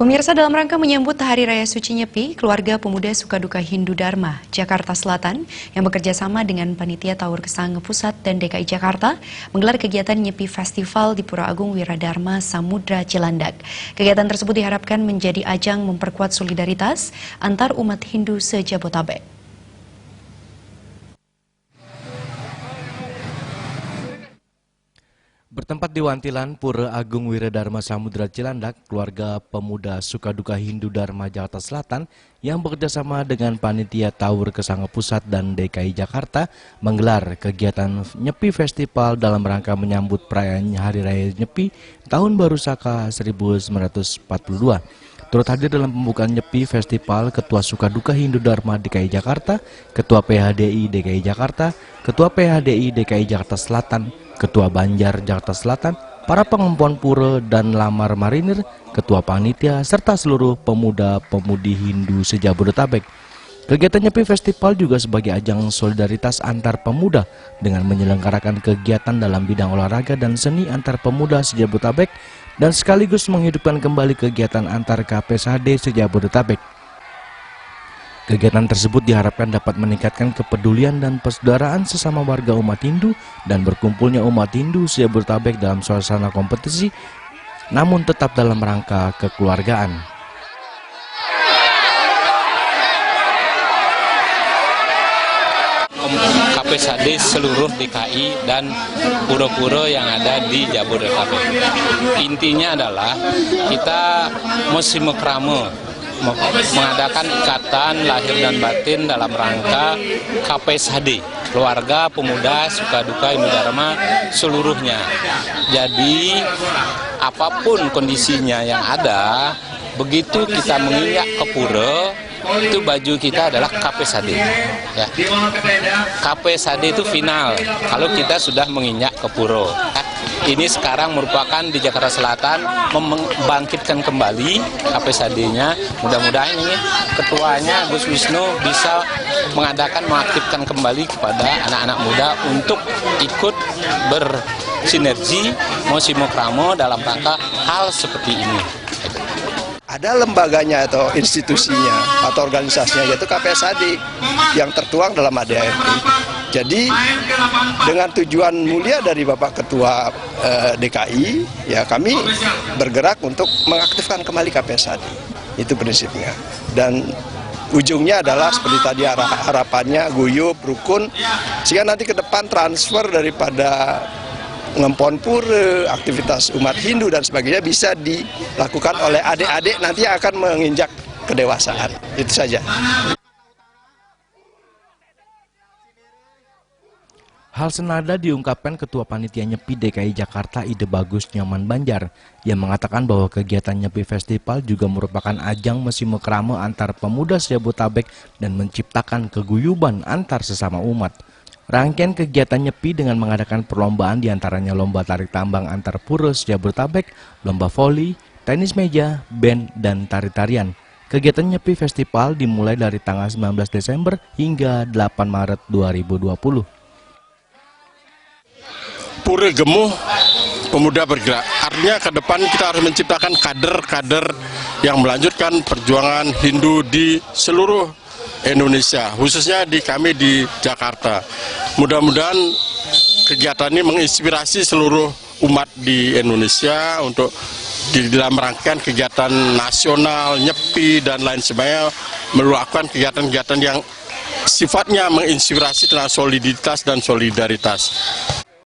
Pemirsa, dalam rangka menyambut Hari Raya Suci Nyepi, keluarga pemuda Sukaduka Hindu Dharma, Jakarta Selatan, yang bekerja sama dengan Panitia Taur Kesange Pusat dan DKI Jakarta, menggelar kegiatan Nyepi Festival di Pura Agung Wiradharma Samudra Cilandak. Kegiatan tersebut diharapkan menjadi ajang memperkuat solidaritas antar umat Hindu se-Jabotabek. Bertempat di Wantilan, Pura Agung Wiradharma Samudra Cilandak, keluarga pemuda Sukaduka Hindu Dharma Jakarta Selatan yang bekerjasama dengan Panitia Taur Kesange Pusat dan DKI Jakarta menggelar kegiatan Nyepi Festival dalam rangka menyambut perayaan Hari Raya Nyepi Tahun Baru Saka 1942. Turut hadir dalam pembukaan Nyepi Festival Ketua Sukaduka Hindu Dharma DKI Jakarta, Ketua PHDI DKI Jakarta, Ketua PHDI DKI Jakarta Selatan, Ketua Banjar Jakarta Selatan, para pengempon pura dan lamar marinir, Ketua Panitia, serta seluruh pemuda-pemudi Hindu se-Jabodetabek. Kegiatan Nyepi Festival juga sebagai ajang solidaritas antar pemuda dengan menyelenggarakan kegiatan dalam bidang olahraga dan seni antar pemuda se-Jabodetabek dan sekaligus menghidupkan kembali kegiatan antar KPSHD se-Jabodetabek. Kegiatan tersebut diharapkan dapat meningkatkan kepedulian dan persaudaraan sesama warga umat Hindu dan berkumpulnya umat Hindu se-Jabodetabek dalam suasana kompetisi, namun tetap dalam rangka kekeluargaan. KPSHD seluruh DKI dan pura-pura yang ada di Jabodetabek. Intinya adalah kita musim krama mengadakan ikatan lahir dan batin dalam rangka KPSHD, keluarga pemuda Sukaduka Hindu Dharma seluruhnya. Jadi apapun kondisinya yang ada, begitu kita menginjak ke pura, itu baju kita adalah KPSHD. Ya. KPSHD itu final kalau kita sudah menginjak ke pura. Ini sekarang merupakan di Jakarta Selatan membangkitkan kembali KPSHD-nya. Mudah-mudahan ini ketuanya Gus Wisnu bisa mengaktifkan kembali kepada anak-anak muda untuk ikut bersinergi Mosimokramo dalam rangka hal seperti ini. Ada lembaganya atau institusinya atau organisasinya, yaitu KPSHD yang tertuang dalam ADART. Jadi dengan tujuan mulia dari Bapak Ketua DKI, ya kami bergerak untuk mengaktifkan kembali KPSHD. Itu prinsipnya. Dan ujungnya adalah seperti tadi harapannya guyup, rukun, sehingga nanti ke depan transfer daripada ngempon pura, aktivitas umat Hindu dan sebagainya bisa dilakukan oleh adik-adik nanti akan menginjak kedewasaan. Itu saja. Hal senada diungkapkan Ketua Panitia Nyepi DKI Jakarta Ide Bagus Nyoman Banjar yang mengatakan bahwa kegiatan Nyepi Festival juga merupakan ajang mesimekrame antar pemuda se-Jabodetabek dan menciptakan keguyuban antar sesama umat. Rangkaian kegiatan Nyepi dengan mengadakan perlombaan diantaranya lomba tarik tambang antar pura se-Jabodetabek, lomba voli, tenis meja, band, dan tari-tarian. Kegiatan Nyepi Festival dimulai dari tanggal 19 Desember hingga 8 Maret 2020. Pura gemuh, pemuda bergerak. Artinya ke depan kita harus menciptakan kader-kader yang melanjutkan perjuangan Hindu di seluruh Indonesia, khususnya kami di Jakarta. Mudah-mudahan kegiatan ini menginspirasi seluruh umat di Indonesia untuk di dalam rangkaian kegiatan nasional, Nyepi, dan lain sebagainya, melakukan kegiatan-kegiatan yang sifatnya menginspirasi tentang soliditas dan solidaritas.